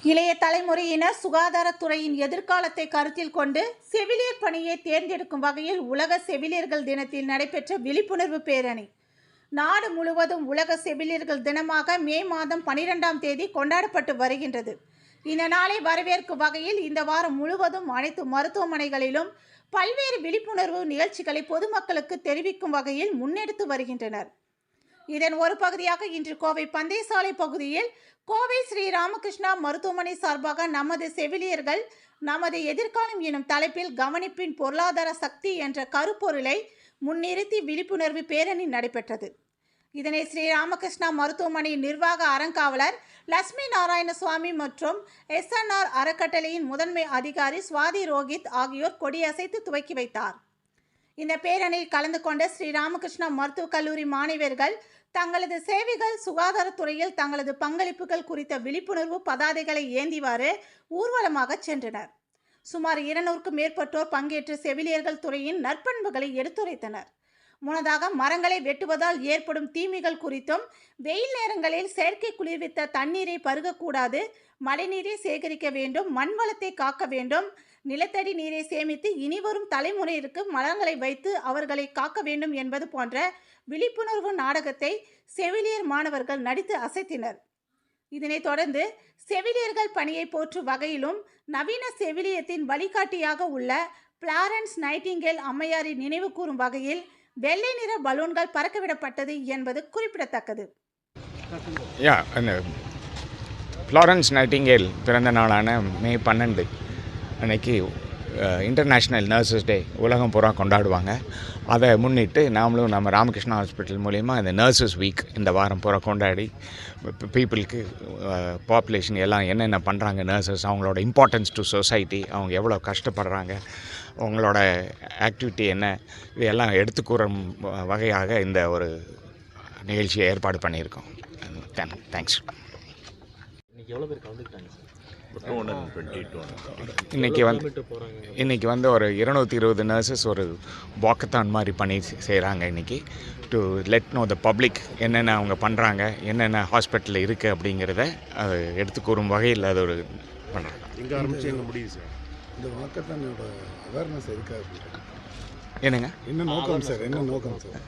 இளைய தலைமுறையினர் சுகாதாரத்துறையின் எதிர்காலத்தை கருத்தில் கொண்டு செவிலியர் பணியை தேர்ந்தெடுக்கும் வகையில் உலக செவிலியர்கள் தினத்தில் நடைபெற்ற விழிப்புணர்வு பேரணி நாடு முழுவதும் உலக செவிலியர்கள் தினமாக மே மாதம் 12ஆம் தேதி கொண்டாடப்பட்டு வருகின்றது. இந்த நாளை வரவேற்கும் வகையில் இந்த வாரம் முழுவதும் அனைத்து மருத்துவமனைகளிலும் பல்வேறு விழிப்புணர்வு நிகழ்ச்சிகளை பொதுமக்களுக்கு தெரிவிக்கும் வகையில் முன்னெடுத்து வருகின்றனர். இதன் ஒரு பகுதியாக இன்று கோவை பந்தயசாலை பகுதியில் கோவை ஸ்ரீ ராமகிருஷ்ணா மருத்துவமனை சார்பாக நமது செவிலியர்கள் நமது எதிர்காலம் எனும் தலைப்பில் கவனிப்பின் பொருளாதார சக்தி என்ற கருப்பொருளை முன்னிறுத்தி விழிப்புணர்வு பேரணி நடைபெற்றது. இதனை ஸ்ரீ ராமகிருஷ்ணா மருத்துவமனை நிர்வாக அறங்காவலர் லட்சுமி நாராயணசுவாமி மற்றும் SNR அறக்கட்டளையின் முதன்மை அதிகாரி சுவாதி ரோஹித் ஆகியோர் கொடியசைத்து துவக்கி வைத்தார். இந்த பேரணியில் கலந்து கொண்ட ஸ்ரீ ராமகிருஷ்ணா மருத்துவக் கல்லூரி மாணவர்கள் தங்களது சேவைகள் சுகாதாரத்துறையில் தங்களது பங்களிப்புகள் குறித்த விழிப்புணர்வு பதாதைகளை ஏந்திவாறு ஊர்வலமாக சென்றனர். சுமார் 200க்கும் மேற்பட்டோர் பங்கேற்று செவிலியர்கள் துறையின் நற்பண்புகளை எடுத்துரைத்தனர். முன்னதாக மரங்களை வெட்டுவதால் ஏற்படும் தீமைகள் குறித்தும், வெயில் நேரங்களில் செயற்கை குளிர்வித்த தண்ணீரை பருகக்கூடாது, மழைநீரை சேகரிக்க வேண்டும், மண் வளத்தை காக்க வேண்டும், நிலத்தடி நீரை சேமித்து இனிவரும் தலைமுறையிற்கு மரங்களை வைத்து அவர்களை காக்க வேண்டும் என்பது போன்ற விழிப்புணர்வு நாடகத்தை செவிலியர் மாணவர்கள் நடித்து அசைத்தினர். இதனைத் தொடர்ந்து செவிலியர்கள் பணியை போற்றும் வகையிலும் நவீன செவிலியத்தின் வழிகாட்டியாக உள்ள பிளாரன்ஸ் நைட்டிங்கேல் அம்மையாரின் நினைவு கூறும் வகையில் வெள்ளை நிற பலூன்கள் பறக்கவிடப்பட்டது என்பது குறிப்பிடத்தக்கது. ஃப்ளாரன்ஸ் நைட்டிங்கேல் பிறந்த நாளான மே 12 அன்னைக்கு இன்டர்நேஷ்னல் நர்சஸ் டே உலகம் பூரா கொண்டாடுவாங்க. அதை முன்னிட்டு நாமளும் நம்ம ராமகிருஷ்ணா ஹாஸ்பிட்டல் மூலிமா இந்த நர்சஸ் வீக் இந்த வாரம் பூரா கொண்டாடி பீப்புளுக்கு பாப்புலேஷன் எல்லாம் என்னென்ன பண்ணுறாங்க, நர்சஸ் அவங்களோட இம்பார்ட்டன்ஸ் டு சொசைட்டி, அவங்க எவ்வளோ கஷ்டப்படுறாங்க, அவங்களோட ஆக்டிவிட்டி என்ன, இதெல்லாம் எடுத்துக்கூறும் வகையாக இந்த ஒரு நிகழ்ச்சியை ஏற்பாடு பண்ணியிருக்கோம். தேங்க்ஸ். எவ்வளோ பேர் கலந்துக்கிட்டாங்க சார்? இன்றைக்கி வந்து ஒரு 220 நர்சஸ் ஒரு வாக்கத்தான் மாதிரி பண்ணி செய்கிறாங்க இன்றைக்கி. To let no the public என்னென்ன அவங்க பண்ணுறாங்க, என்னென்ன ஹாஸ்பிட்டலில் இருக்குது அப்படிங்கிறத அது எடுத்து கூறும் வகையில் அது ஒரு பண்ணுறாங்க. எங்கே ஆரம்பிச்சு எங்கே முடியுது சார் இந்த வாக்கத்தானோட அவேர்னஸ் எதுக்காக? என்னங்க என்ன நோக்கம் சார்? என்ன நோக்கம் சார்?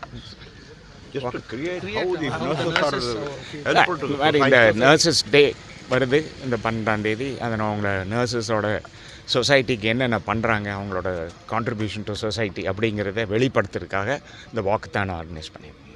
இந்த நர்சஸ் டே வருது இந்த 12ஆம் தேதி. அதனால் அவங்கள நர்சஸோட சொசைட்டிக்கு என்னென்ன பண்ணுறாங்க, அவங்களோட கான்ட்ரிபியூஷன் டு சொசைட்டி அப்படிங்கிறத வெளிப்படுத்துறதுக்காக இந்த வாக்கத்தான் ஆர்கனைஸ் பண்ணியிருக்கோம்.